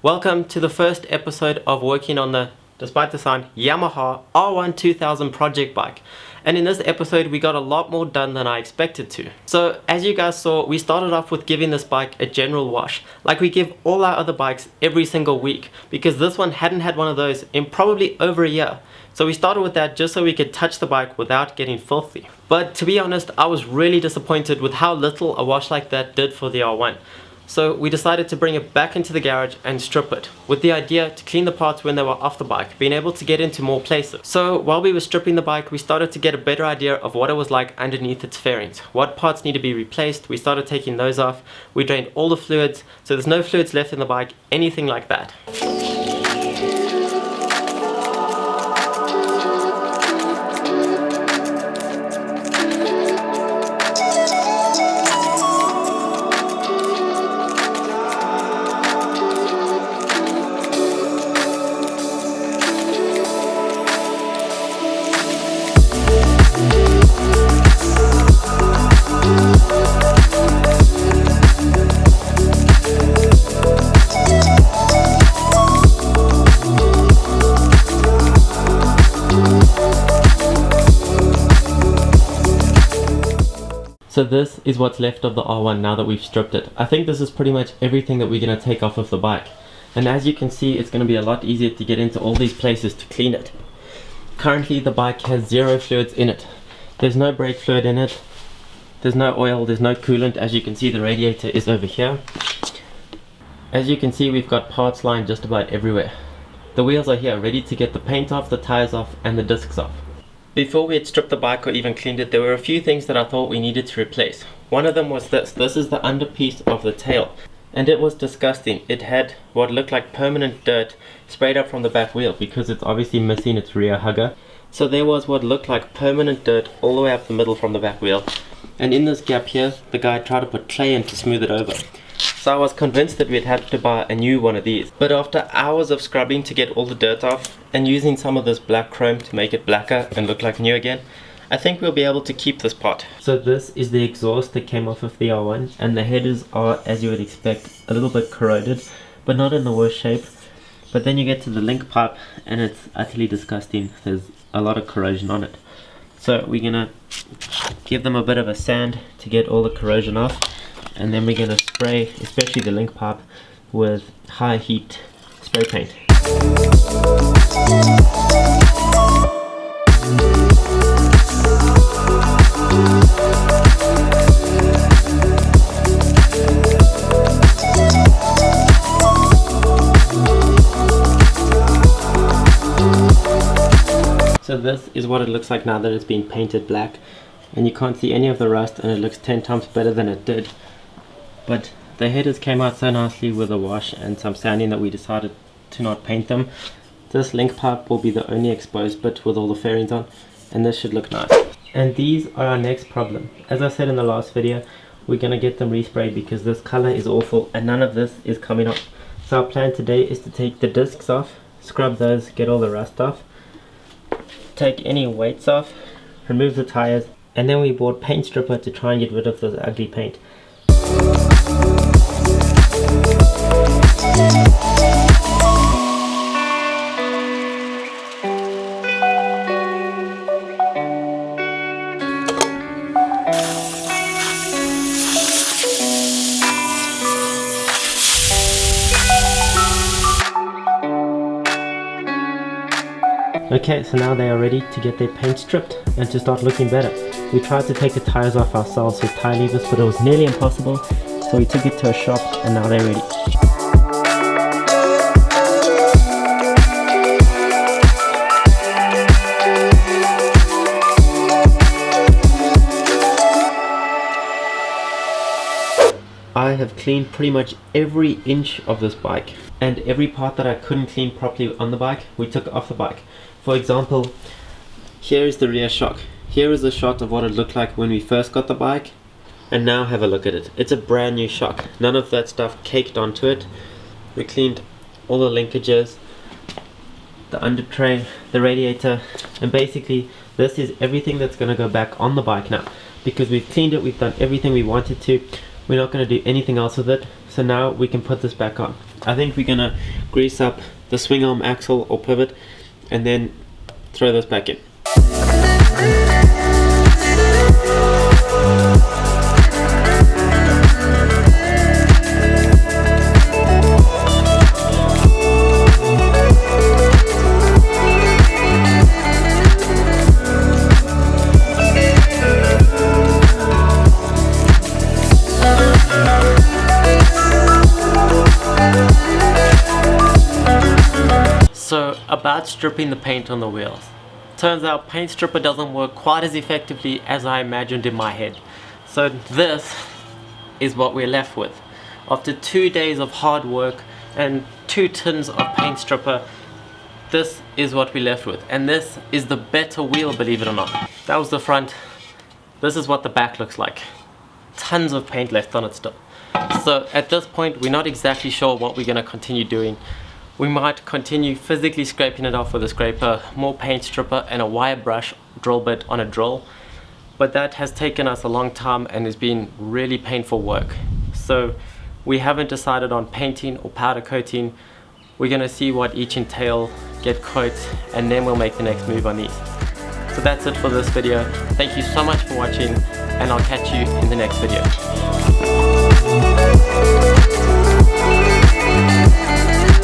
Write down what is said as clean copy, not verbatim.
Welcome to the first episode of working on the, despite the sound, Yamaha R1 2000 project bike. And in this episode we got a lot more done than I expected to. So as you guys saw, we started off with giving this bike a general wash, like we give all our other bikes every single week, because this one hadn't had one of those in probably over a year. So we started with that just so we could touch the bike without getting filthy. But to be honest, I was really disappointed with how little a wash like that did for the R1. So we decided to bring it back into the garage and strip it, with the idea to clean the parts when they were off the bike, being able to get into more places. So while we were stripping the bike, we started to get a better idea of what it was like underneath its fairings. What parts need to be replaced, we started taking those off. We drained all the fluids, so there's no fluids left in the bike, anything like that. So this is what's left of the R1 now that we've stripped it. I think this is pretty much everything that we're going to take off of the bike. And as you can see, it's going to be a lot easier to get into all these places to clean it. Currently the bike has zero fluids in it. There's no brake fluid in it. There's no oil, there's no coolant. As you can see, the radiator is over here. As you can see, we've got parts lying just about everywhere. The wheels are here, ready to get the paint off, the tires off, and the discs off. Before we had stripped the bike or even cleaned it, there were a few things that I thought we needed to replace. One of them was this. This is the underpiece of the tail. And it was disgusting. It had what looked like permanent dirt sprayed up from the back wheel because it's obviously missing its rear hugger. So there was what looked like permanent dirt all the way up the middle from the back wheel. And in this gap here, the guy tried to put clay in to smooth it over. So I was convinced that we'd have to buy a new one of these. But after hours of scrubbing to get all the dirt off and using some of this black chrome to make it blacker and look like new again, I think we'll be able to keep this part. So this is the exhaust that came off of the R1, and the headers are, as you would expect, a little bit corroded, but not in the worst shape. But then you get to the link pipe and it's utterly disgusting. There's a lot of corrosion on it. So we're gonna give them a bit of a sand to get all the corrosion off. And then we're going to spray, especially the link pipe, with high heat spray paint. So this is what it looks like now that it's been painted black, and you can't see any of the rust, and it looks 10 times better than it did. But the headers came out so nicely with a wash and some sanding that we decided to not paint them. This link pipe will be the only exposed bit with all the fairings on, and this should look nice. And these are our next problem. As I said in the last video, we're going to get them resprayed because this color is awful and none of this is coming off. So our plan today is to take the discs off, scrub those, get all the rust off, take any weights off, remove the tires, and then we bought paint stripper to try and get rid of this ugly paint. Okay, so now they are ready to get their paint stripped and to start looking better. We tried to take the tires off ourselves with tire levers, but it was nearly impossible, so we took it to a shop and now they're ready. I have cleaned pretty much every inch of this bike, and every part that I couldn't clean properly on the bike, we took off the bike. For example, here is the rear shock. Here is a shot of what it looked like when we first got the bike, and now have a look at it. It's a brand new shock. None of that stuff caked onto it. We cleaned all the linkages, the under tray, the radiator, and basically this is everything that's going to go back on the bike now, because we've cleaned it, we've done everything we wanted to. We're not going to do anything else with it. So now we can put this back on. I think we're going to grease up the swing arm axle or pivot and then throw this back in. So about stripping the paint on the wheels. Turns out paint stripper doesn't work quite as effectively as I imagined in my head. So this is what we're left with. After 2 days of hard work and 2 tins of paint stripper, this is what we're left with. And this is the better wheel, believe it or not. That was the front. This is what the back looks like. Tons of paint left on it still. So at this point, we're not exactly sure what we're going to continue doing. We might continue physically scraping it off with a scraper, more paint stripper and a wire brush drill bit on a drill. But that has taken us a long time and has been really painful work. So we haven't decided on painting or powder coating. We're going to see what each entail, get quotes, and then we'll make the next move on these. So that's it for this video. Thank you so much for watching, and I'll catch you in the next video.